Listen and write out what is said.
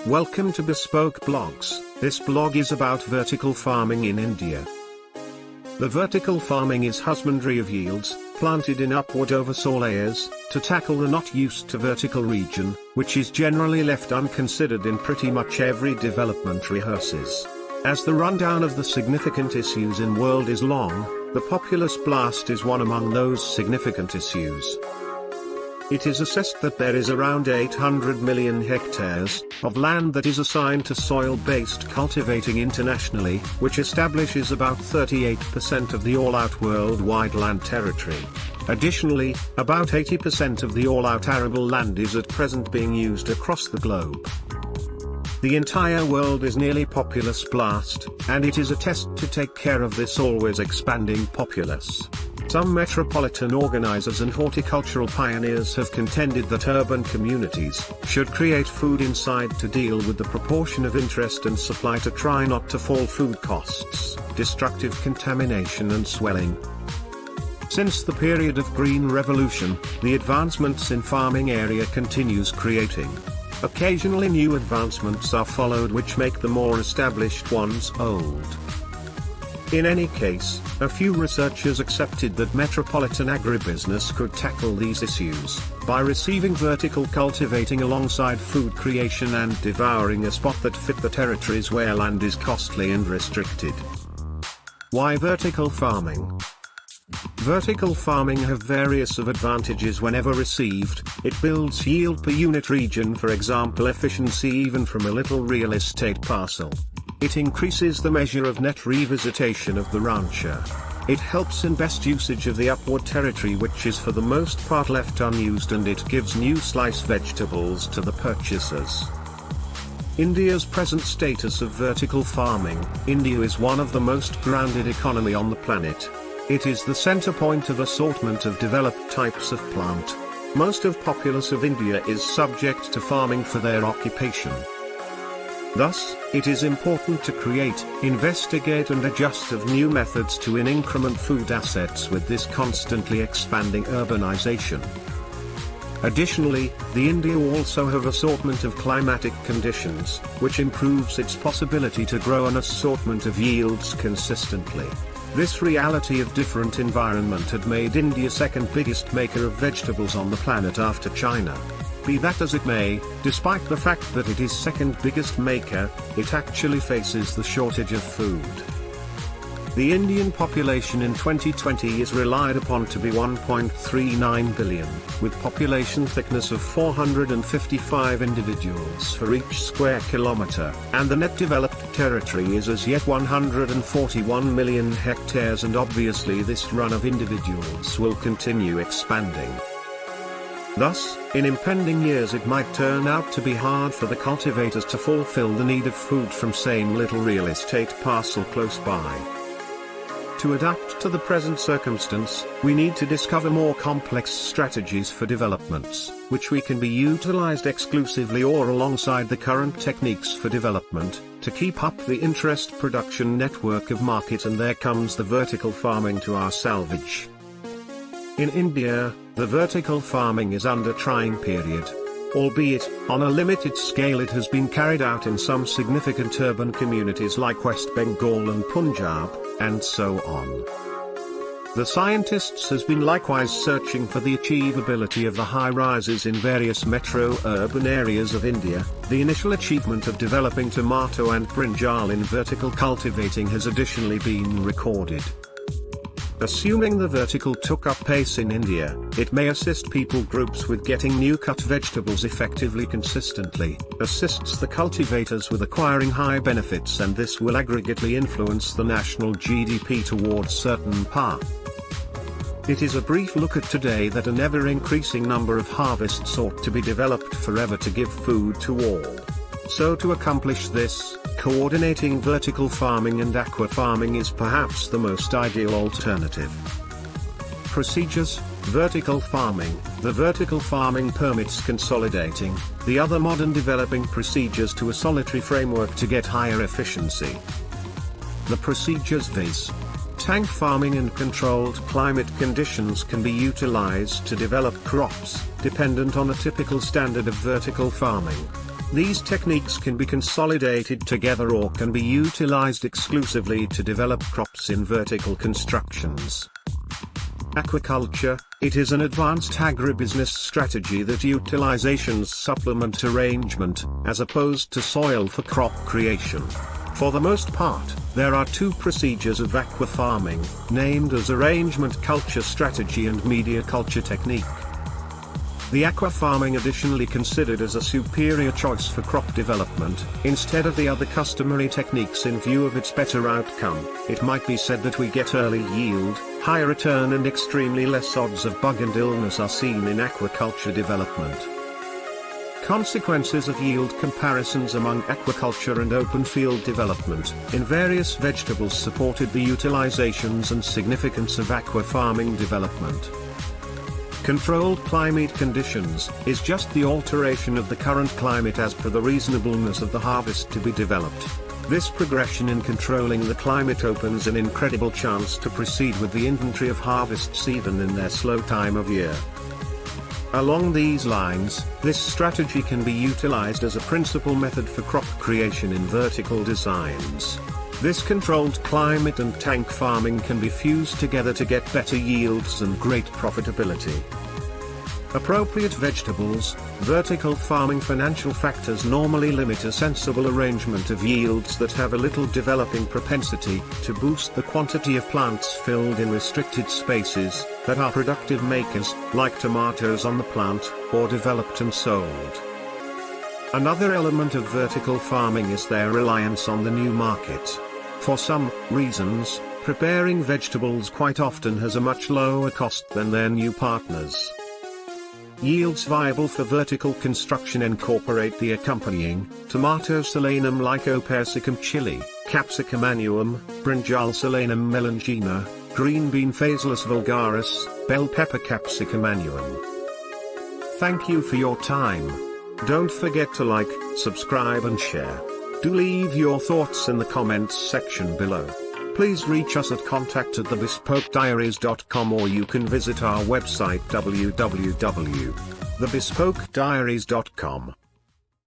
Welcome to Bespoke Blogs. This blog is about vertical farming in India. The vertical farming is husbandry of yields, planted in upward oversaw layers, to tackle the not used to vertical region, which is generally left unconsidered in pretty much every development rehearses. As the rundown of the significant issues in world is long, the populous blast is one among those significant issues. It is assessed that there is around 800 million hectares of land that is assigned to soil-based cultivating internationally, which establishes about 38% of the all-out worldwide land territory. Additionally, about 80% of the all-out arable land is at present being used across the globe. The entire world is nearly populous blast, and it is a test to take care of this always expanding populace. Some metropolitan organizers and horticultural pioneers have contended that urban communities should create food inside to deal with the proportion of interest and supply to try not to fall food costs, destructive contamination and swelling. Since the period of Green Revolution, the advancements in farming area continues creating. Occasionally new advancements are followed which make the more established ones old. In any case, a few researchers accepted that metropolitan agribusiness could tackle these issues by receiving vertical cultivating alongside food creation and devouring a spot that fit the territories where land is costly and restricted. Why vertical farming? Vertical farming have various of advantages whenever received. It builds yield per unit region, for example efficiency even from a little real estate parcel. It increases the measure of net revisitation of the rancher. It helps in best usage of the upward territory which is for the most part left unused, and it gives new slice vegetables to the purchasers. India's present status of vertical farming. India is one of the most grounded economy on the planet. It is the center point of assortment of developed types of plant. Most of populace of India is subject to farming for their occupation. Thus, it is important to create, investigate and adjust of new methods to increment food assets with this constantly expanding urbanization. Additionally, the India also have assortment of climatic conditions, which improves its possibility to grow an assortment of yields consistently. This reality of different environment had made India second biggest maker of vegetables on the planet after China. Be that as it may, despite the fact that it is second biggest maker, it actually faces the shortage of food. The Indian population in 2020 is relied upon to be 1.39 billion, with population thickness of 455 individuals for each square kilometer, and the net developed territory is as yet 141 million hectares, and obviously this run of individuals will continue expanding. Thus, in impending years it might turn out to be hard for the cultivators to fulfill the need of food from same little real estate parcel close by. To adapt to the present circumstance, we need to discover more complex strategies for developments, which we can be utilized exclusively or alongside the current techniques for development, to keep up the interest production network of market, and there comes the vertical farming to our salvage. In India, the vertical farming is under trying period. Albeit, on a limited scale it has been carried out in some significant urban communities like West Bengal and Punjab, and so on. The scientists has been likewise searching for the achievability of the high rises in various metro-urban areas of India. The initial achievement of developing tomato and brinjal in vertical cultivating has additionally been recorded. Assuming the vertical took up pace in India, it may assist people groups with getting new cut vegetables effectively consistently, assists the cultivators with acquiring high benefits, and this will aggregately influence the national GDP towards certain path. It is a brief look at today that an ever-increasing number of harvests ought to be developed forever to give food to all. So to accomplish this, coordinating vertical farming and aqua farming is perhaps the most ideal alternative. Procedures: vertical farming. The vertical farming permits consolidating the other modern developing procedures to a solitary framework to get higher efficiency. The procedures viz. Tank farming and controlled climate conditions can be utilized to develop crops, dependent on a typical standard of vertical farming. These techniques can be consolidated together or can be utilized exclusively to develop crops in vertical constructions. Aquaculture, it is an advanced agribusiness strategy that utilizations supplement arrangement, as opposed to soil for crop creation. For the most part, there are two procedures of aquafarming, named as arrangement culture strategy and media culture technique. The aquafarming additionally considered as a superior choice for crop development, instead of the other customary techniques in view of its better outcome. It might be said that we get early yield, high return and extremely less odds of bug and illness are seen in aquaculture development. Consequences of yield comparisons among aquaculture and open field development in various vegetables supported the utilizations and significance of aquafarming development. Controlled climate conditions is just the alteration of the current climate as per the reasonableness of the harvest to be developed. This progression in controlling the climate opens an incredible chance to proceed with the inventory of harvests even in their slow time of year. Along these lines, this strategy can be utilized as a principal method for crop creation in vertical designs. This controlled climate and tank farming can be fused together to get better yields and great profitability. Appropriate vegetables, vertical farming financial factors normally limit a sensible arrangement of yields that have a little developing propensity to boost the quantity of plants filled in restricted spaces that are productive makers, like tomatoes on the plant, or developed and sold. Another element of vertical farming is their reliance on the new market. For some reasons, preparing vegetables quite often has a much lower cost than their new partners. Yields viable for vertical construction incorporate the accompanying tomato Solanum lycopersicum chili, Capsicum annuum, Brinjal Solanum melangina, green bean Phaseolus vulgaris, bell pepper Capsicum annuum. Thank you for your time. Don't forget to like, subscribe and share. Do leave your thoughts in the comments section below. Please reach us at contact@thebespokediaries.com or you can visit our website www.thebespokediaries.com.